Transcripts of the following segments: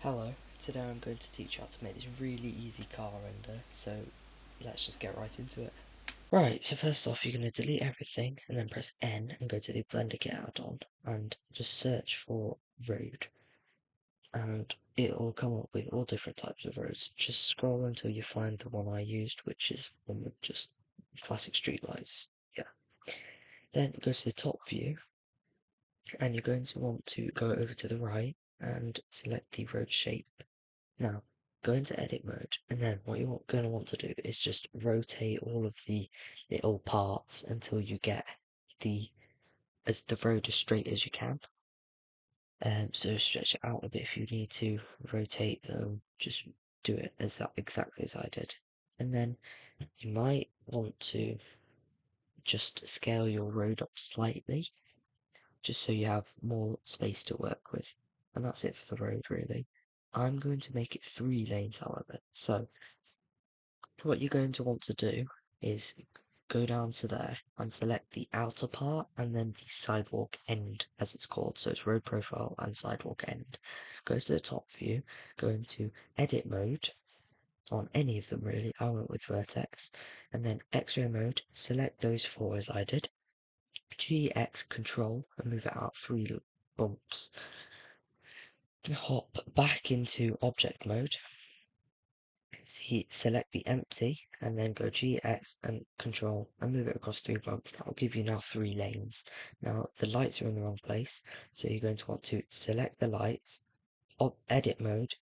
Hello, today I'm going to teach you how to make this really easy car render, so let's just get right into it. Right, so first off you're going to delete everything and then press N and go to the Blender Kit add-on and just search for road, and it will come up with all different types of roads. Just scroll until you find the one I used, which is one with just classic streetlights. Yeah. Then go to the top view and you're going to want to go over to the right and select the road shape. Now, go into edit mode, and then what you're going to want to do is just rotate all of the little parts until you get the road as straight as you can. So stretch it out a bit if you need to rotate them. Just do it exactly as I did, and then you might want to just scale your road up slightly, just so you have more space to work with. And that's it for the road, really. I'm going to make it 3 lanes, however. So what you're going to want to do is go down to there and select the outer part and then the sidewalk end, as it's called. So it's road profile and sidewalk end. Go to the top view, go into edit mode on any of them really. I went with vertex, and then X-ray mode, select those 4 as I did. GX control and move it out 3 bumps. Hop back into object mode. Select the empty and then go GX and control and move it across 3 bumps. That will give you now 3 lanes. Now the lights are in the wrong place, so you're going to want to select the lights, edit mode,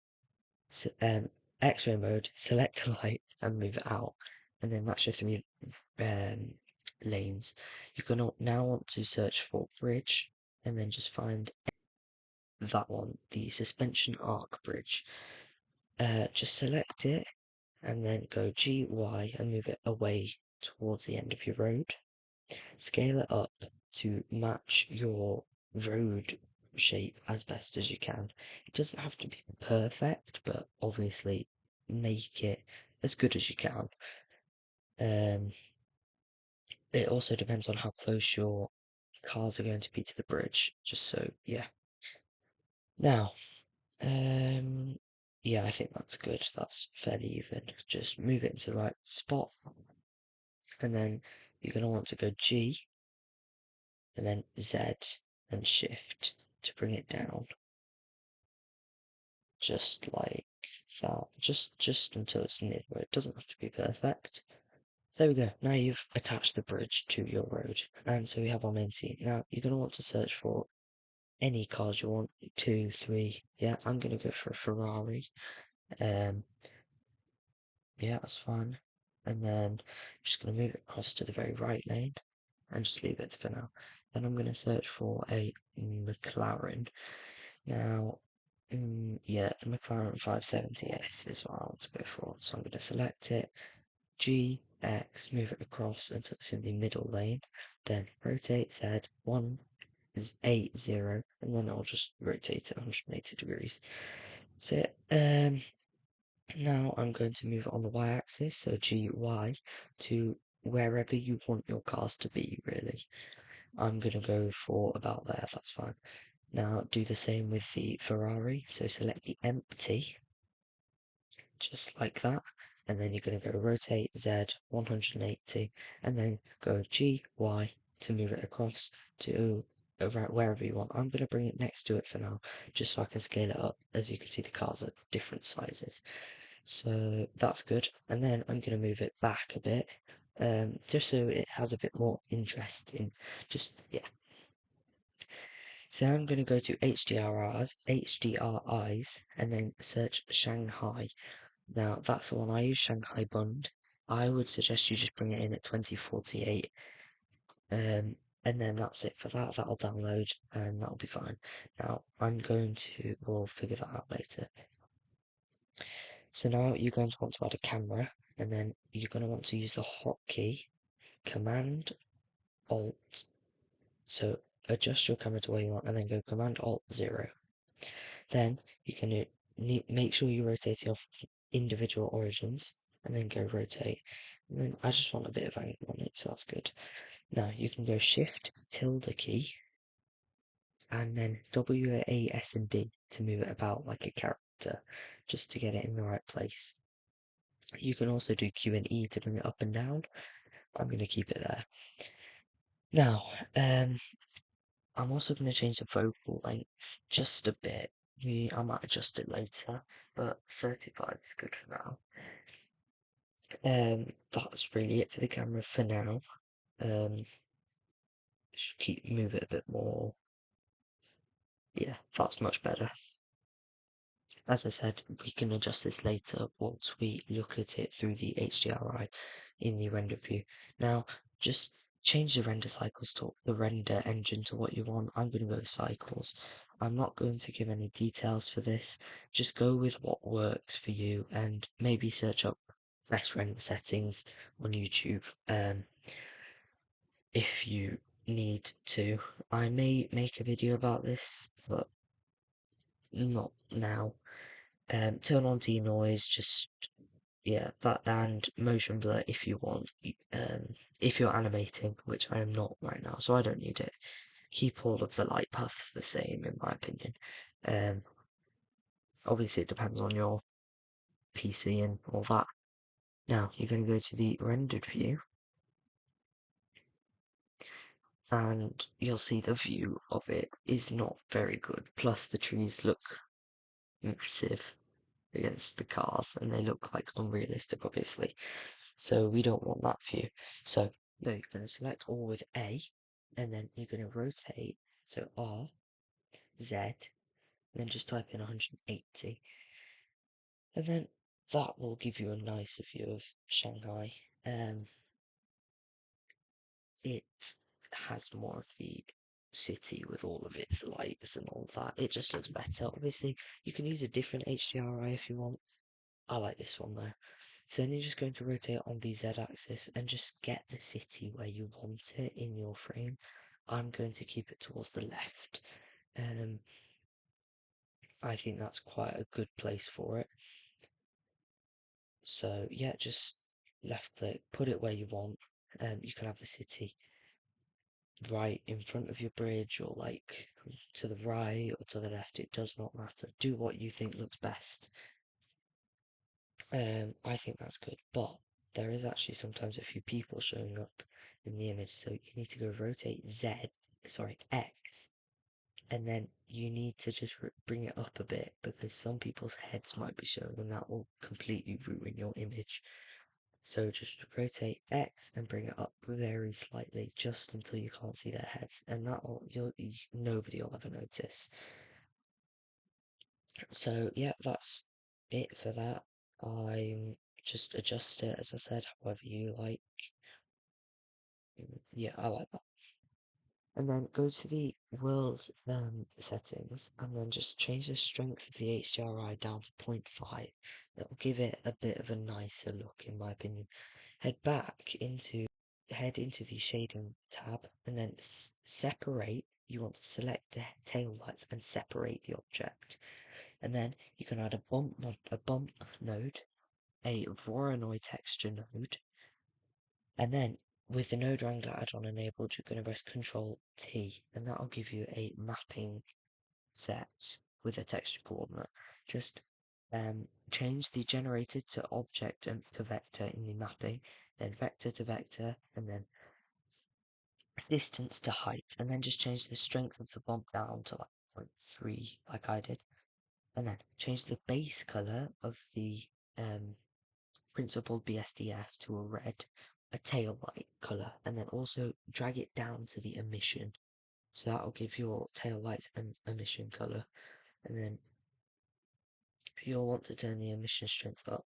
X-ray mode, select the light and move it out, and then that's your 3 lanes. You're going to now want to search for bridge and then just find that one, the suspension arc bridge. Just select it and then go GY and move it away towards the end of your road. Scale it up to match your road shape as best as you can. It doesn't have to be perfect, but obviously make it as good as you can. It also depends on how close your cars are going to be to the bridge, just so, yeah. Now, yeah, I think that's good. That's fairly even. Just move it into the right spot. And then you're going to want to go G, and then Z, and Shift to bring it down. Just like that. Just until it's near where it doesn't have to be perfect. There we go. Now you've attached the bridge to your road. And so we have our main scene. Now you're going to want to search for any cars you want. 2, 3. Yeah, I'm going to go for a Ferrari. Yeah, that's fine. And then I'm just going to move it across to the very right lane and just leave it for now. Then I'm going to search for a McLaren. Now, yeah, a McLaren 570S is what I want to go for. So I'm going to select it, G, X, move it across until it's in the middle lane. Then rotate Z, 180, and then I'll just rotate it 180 degrees. So, now I'm going to move it on the y-axis, so GY, to wherever you want your cars to be, really. I'm going to go for about there, that's fine. Now do the same with the Ferrari, so select the empty, just like that, and then you're going to go rotate Z 180, and then go GY to move it across to around wherever you want. I'm going to bring it next to it for now, just so I can scale it up. As you can see, the cars are different sizes. So that's good. And then I'm going to move it back a bit, just so it has a bit more interest in yeah. So I'm going to go to HDRIs, and then search Shanghai. Now that's the one I use, Shanghai Bund. I would suggest you just bring it in at 2048. And then that's it for that. That'll download and that'll be fine. Now we'll figure that out later. So now you're going to want to add a camera, and then you're going to want to use the hotkey, Command Alt. So adjust your camera to where you want, and then go Command Alt 0. Then you're going to make sure you're rotating off individual origins, and then go rotate. And then I just want a bit of angle on it, so that's good. Now you can go Shift tilde key, and then WAS and D to move it about like a selector just to get it in the right place. You can also do Q and E to bring it up and down. I'm going to keep it there. Now, I'm also going to change the focal length just a bit. I might adjust it later, but 35 is good for now. That's really it for the camera for now. Should move it a bit more. Yeah, that's much better. As I said, we can adjust this later once we look at it through the HDRI in the render view. Now, just change the render cycles to the render engine to what you want. I'm going to go with cycles. I'm not going to give any details for this. Just go with what works for you and maybe search up best render settings on YouTube if you need to. I may make a video about this, but not now. Turn on denoise, just yeah, that, and motion blur if you want. If you're animating, which I am not right now, so I don't need it. Keep all of the light paths the same, in my opinion. Obviously it depends on your PC and all that. Now you're going to go to the rendered view, and you'll see the view of it is not very good. Plus the trees look massive against the cars, and they look like unrealistic, obviously. So we don't want that view. So you're going to select all with A, and then you're going to rotate. So R, Z, and then just type in 180, and then that will give you a nicer view of Shanghai. It has more of the city with all of its lights and all that. It just looks better. Obviously, you can use a different HDRI if you want. I like this one though. So then you're just going to rotate on the Z axis and just get the city where you want it in your frame. I'm going to keep it towards the left. I think that's quite a good place for it. So yeah, just left click, put it where you want. You can have the city right in front of your bridge, or like to the right or to the left. It does not matter. Do what you think looks best. I think that's good, but there is actually sometimes a few people showing up in the image, so you need to go rotate X, and then you need to just bring it up a bit because some people's heads might be showing, and that will completely ruin your image. So just rotate X and bring it up very slightly, just until you can't see their heads, and nobody will ever notice. So yeah, that's it for that. I'm just adjust it, as I said, however you like. Yeah, I like that. And then go to the world settings, and then just change the strength of the HDRI down to 0.5. That will give it a bit of a nicer look, in my opinion. Head into the shading tab, and then separate. You want to select the tail lights and separate the object. And then you can add a bump node, a Voronoi texture node, and then with the node wrangler add-on enabled, you're going to press Control T, and that'll give you a mapping set with a texture coordinate. Just change the generated to object and to vector in the mapping, then vector to vector, and then distance to height, and then just change the strength of the bump down to like 0.3, like I did. And then change the base color of the principled BSDF to a red, a tail light color, and then also drag it down to the emission. So that will give your tail lights an emission color. And then you'll want to turn the emission strength up.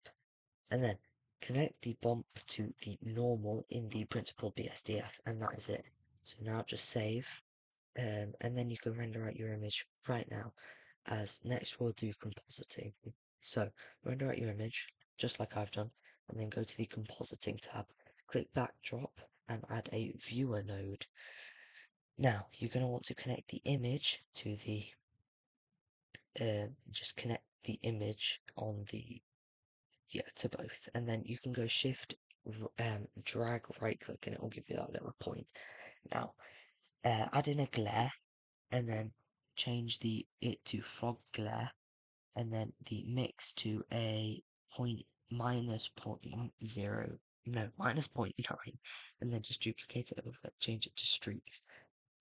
And then connect the bump to the normal in the principled BSDF, and that is it. So now just save, and then you can render out your image right now. As next we'll do compositing. So render out your image, just like I've done, and then go to the compositing tab, click backdrop, and add a viewer node. Now you're going to want to connect the image to the, just connect the image on the, yeah, to both, and then you can go shift, drag right click, and it will give you that little point. Now, add in a glare, and then change it to fog glare, and then the mix to a minus point zero, no, minus 0.9, and then just duplicate it over, change it to streaks.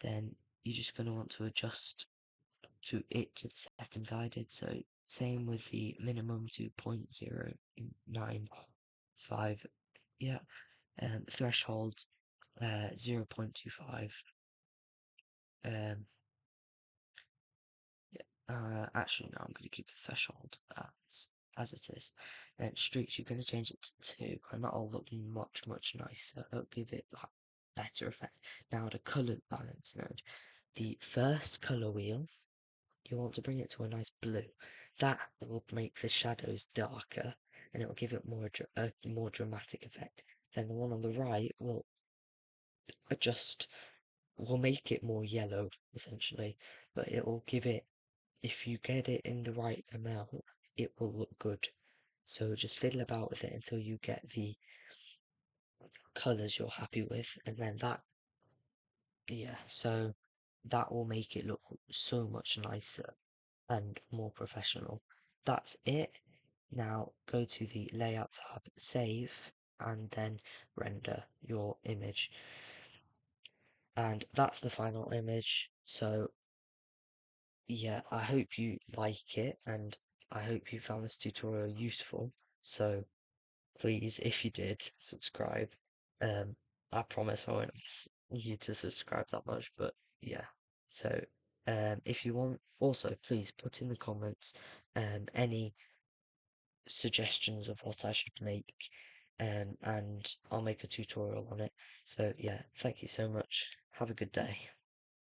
Then you're just going to want to adjust to the settings I did. So same with the minimum to 0.095, yeah, and threshold 0.25. Actually, no, I'm going to keep the threshold as it is. Then streaks, you're going to change it to 2, and that'll look much, much nicer. It'll give it like better effect. Now, the colour balance node. The first colour wheel, you want to bring it to a nice blue. That will make the shadows darker, and it will give it a more dramatic effect. Then the one on the right will adjust, will make it more yellow, essentially, but it will give it, if you get it in the right amount, it will look good. So just fiddle about with it until you get the colours you're happy with, and then so that will make it look so much nicer and more professional. That's it. Now go to the layout tab, save, and then render your image. And that's the final image. So yeah, I hope you like it, and I hope you found this tutorial useful. So please, if you did, subscribe. Um, I promise I won't ask you to subscribe that much, but yeah. So, if you want, also please put in the comments any suggestions of what I should make, and I'll make a tutorial on it. So yeah, thank you so much. Have a good day.